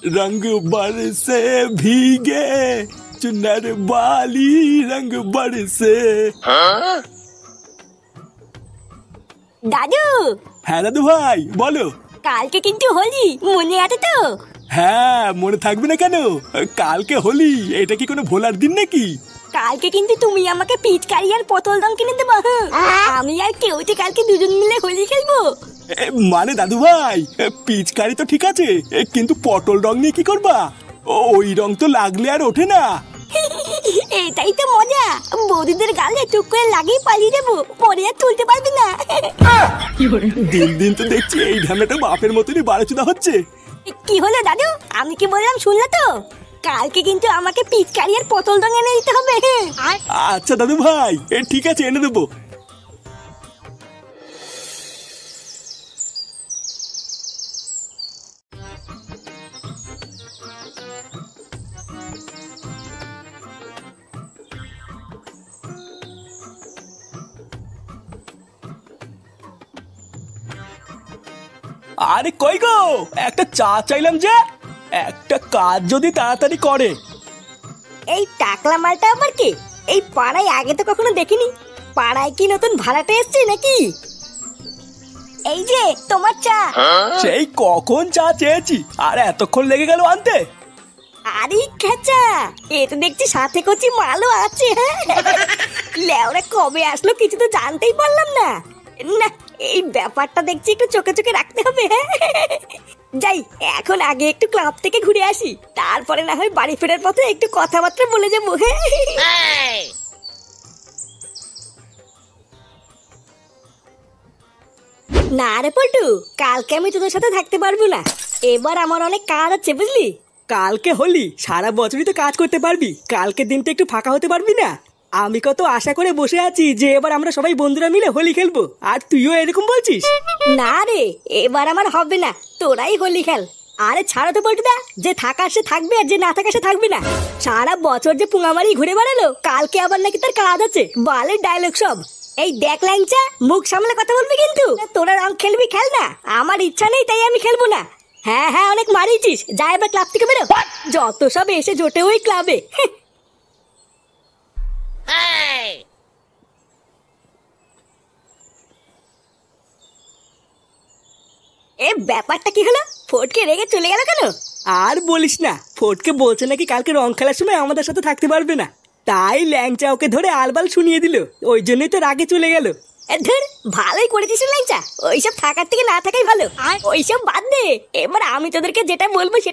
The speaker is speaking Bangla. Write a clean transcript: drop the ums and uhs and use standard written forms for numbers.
रंग बरसे भीगे चुनर वाली रंग बरसे। দাদু। হ্যাঁ দাদু ভাই বলো। কালকে কিন্তু হোলি, মনে আছে তো? হ্যাঁ মনে থাকবে না কেন, কালকে হোলি, এটা কি কোনো ভোলার দিন নাকি? কালকে কিন্তু তুমি আমাকে পিচকারি আর পটল রং কিনে দেবো। আমি আর কেউতে কালকে দুজন মিলে হোলি খেলবো। মানে দাদু ভাই পিচকারি তো ঠিক আছে, কিন্তু পটল রং নিয়ে কি করবা? ওই রং তো লাগলে আর ওঠে না। এটাই তো মজা, বৌদিদের গালে টুক করে লাগিয়ে পালিয়ে দেবো, পরে আর তুলতে পারবি না। দিন দিন তো দেখছি এই ঢামেটা বাপের মতনই বাড়াচুদা হচ্ছে। কি হলো দাদু, আমি কি বললাম শুনলে তো? কালকে কিন্তু আমাকে পিচকারি আর পটল রং এনে দিতে হবে। আচ্ছা দাদু ভাই ঠিক আছে এনে দেবো। আরে কই গো, একটা চা চাইলাম যে, একটা কাজ যদি তাড়াতাড়ি করে। এই টাকলা মালটা আবার কি? এই পাড়ায় আগে তো কখনো দেখিনি। পাড়ায় কি নতুন ভাড়াটে এসছে নাকি? এই যে তোমার চা। সেই কখন চা চেয়েছি আর এতক্ষণ লেগে গেল আনতে। আরে খেচা, এ তো দেখছি সাথে কচি মালও আছে। লেওরা কবে আসলো কিছু তো জানতেই পারলাম না। না, এই ব্যাপারটা দেখছি একটু চোখে চোখে রাখতে হবে। যাই, এখন আগে একটু ক্লাব থেকে ঘুরে আসি, তারপরে না হয় বাড়ি ফেরার পথে একটু কথাবার্তা বলে যাবো। না রে পল্টু, কালকে আমি তোদের সাথে থাকতে পারবো না। এবার আমার অনেক কাজ আছে বুঝলি। কালকে হোলি, সারা বছরই তো কাজ করতে পারবি, কালকে দিনটা একটু ফাঁকা হতে পারবি না? আমি কত আশা করে বসে আছি যে এবার আমরা সবাই বন্ধুরা মিলে হোলি খেলবো, আর তুইও এরকম বলছিস? না রে, এবার আমার হবে না, তোরাই হোলি খেল। আরে ছাড়ো তো পল্টুদা, যে থাকার সে থাকবে আর যে না থাকার সে থাকবে না। সারা বছর যে পুঙামারি ঘুরে বেড়ালো, কালকে আবার নাকি তার কাজ আছে, বালের ডায়লগ সব। এই দেখ ল্যাংচা, মুখ সামলে কথা বলবি কিন্তু। তোরা রং খেলবি খেল না, আমার ইচ্ছা নেই তাই আমি খেলবো না। হ্যাঁ হ্যাঁ, অনেক মারিয়েছিস, যা এবার ক্লাব থেকে বেরো। যত সব এসে জোটে ওই ক্লাবে। এ ব্যাপারটা কি হলো? ফটকে রেগে চলে গেল কেন? আর বলিস না, ফটকে বলছে নাকি কালকে রং খেলার সময় আমাদের সাথে থাকতে পারবে না, তাই ল্যাংচা ওকে ধরে আলবাল শুনিয়ে দিল, ওই জন্যই তো রাগে চলে গেল। ধর, ভালোই করেছিস ল্যাংচা, ওইসব থাকার থেকে না থাকাই ভালো। ওইসব বাদ দে, এবার আমি তোদেরকে যেটা বলবো সেটা